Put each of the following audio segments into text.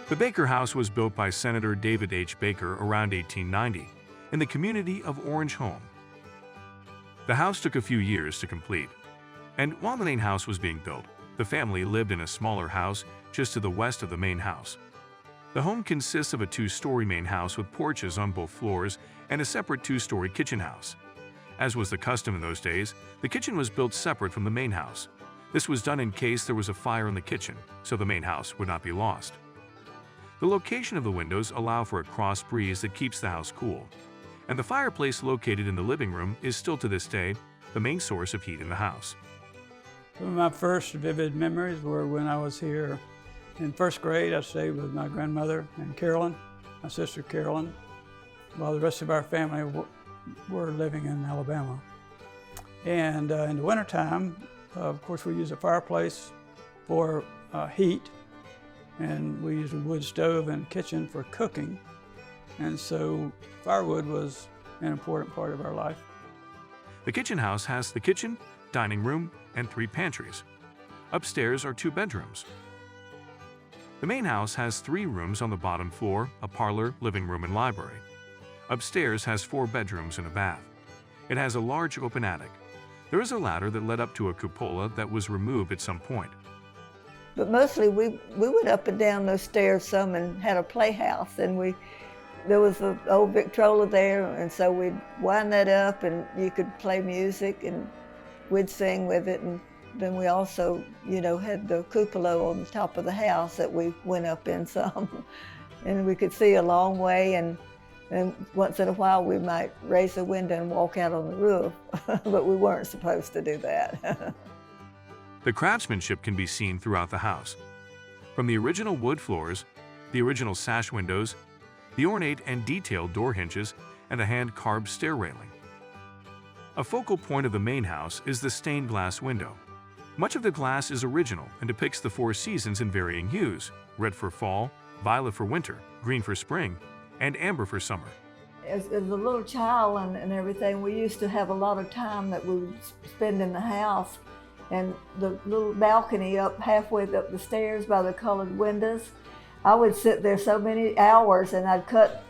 The Baker House was built by Senator David H. Baker around 1890 in the community of Orange Home. The house took a few years to complete, and while the main house was being built, the family lived in a smaller house just to the west of the main house. The home consists of a two-story main house with porches on both floors and a separate two-story kitchen house. As was the custom in those days, the kitchen was built separate from the main house. This was done in case there was a fire in the kitchen, so the main house would not be lost. The location of the windows allow for a cross breeze that keeps the house cool, and the fireplace located in the living room is still to this day the main source of heat in the house. Some of my first vivid memories were when I was here in first grade. I stayed with my grandmother and Carolyn, my sister Carolyn, while the rest of our family were living in Alabama. And in the wintertime, of course, we use a fireplace for heat, and we use a wood stove and kitchen for cooking. And so firewood was an important part of our life. The kitchen house has the kitchen, dining room, and 3 pantries. Upstairs are 2 bedrooms. The main house has 3 rooms on the bottom floor, a parlor, living room, and library. Upstairs has 4 bedrooms and a bath. It has a large open attic. There is a ladder that led up to a cupola that was removed at some point. But mostly we went up and down those stairs some and had a playhouse, and there was an old Victrola there, and so we'd wind that up and you could play music and we'd sing with it. And then we also, had the cupola on the top of the house that we went up in some. And we could see a long way, and once in a while we might raise the window and walk out on the roof, but we weren't supposed to do that. The craftsmanship can be seen throughout the house. From the original wood floors, the original sash windows, the ornate and detailed door hinges, and the hand-carved stair railing. A focal point of the main house is the stained glass window. Much of the glass is original and depicts the 4 seasons in varying hues: red for fall, violet for winter, green for spring, and amber for summer. As a little child and everything, we used to have a lot of time that we would spend in the house, and the little balcony up halfway up the stairs by the colored windows, I would sit there so many hours, and I'd cut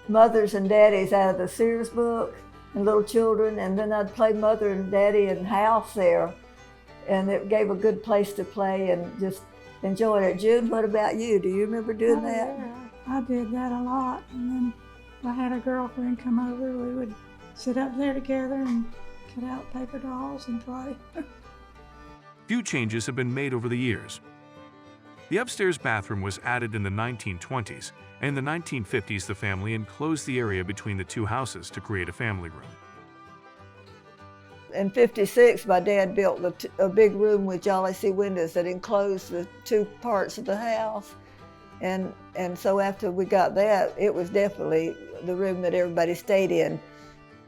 mothers and daddies out of the Sears book and little children, and then I'd play mother and daddy in house there, and it gave a good place to play and just enjoy it. June, what about you? Do you remember doing that? Yeah, I did that a lot, and then I had a girlfriend come over. We would sit up there together and cut out paper dolls and play. Few changes have been made over the years. The upstairs bathroom was added in the 1920s, and in the 1950s the family enclosed the area between the 2 houses to create a family room. In '56, my dad built a big room with Jolly C windows that enclosed the 2 parts of the house. And so after we got that, it was definitely the room that everybody stayed in.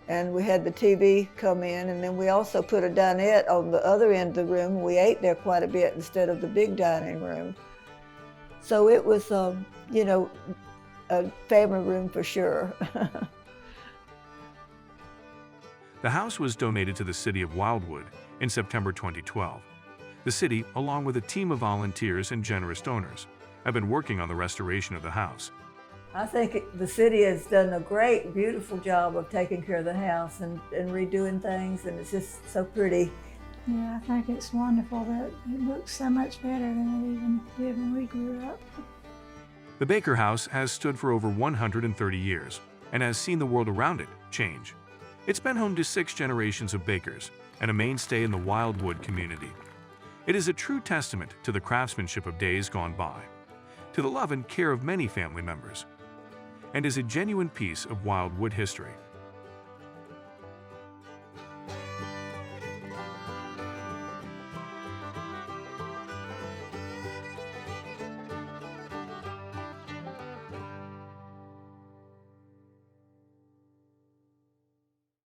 And we had the TV come in, and then we also put a dinette on the other end of the room. We ate there quite a bit instead of the big dining room. So it was, a family room for sure. The house was donated to the city of Wildwood in September 2012. The city, along with a team of volunteers and generous donors, have been working on the restoration of the house. I think the city has done a great, beautiful job of taking care of the house and redoing things, and it's just so pretty. Yeah, I think it's wonderful that it looks so much better than it even did when we grew up. The Baker House has stood for over 130 years and has seen the world around it change. It's been home to 6 generations of bakers and a mainstay in the Wildwood community. It is a true testament to the craftsmanship of days gone by, to the love and care of many family members, and is a genuine piece of Wildwood history.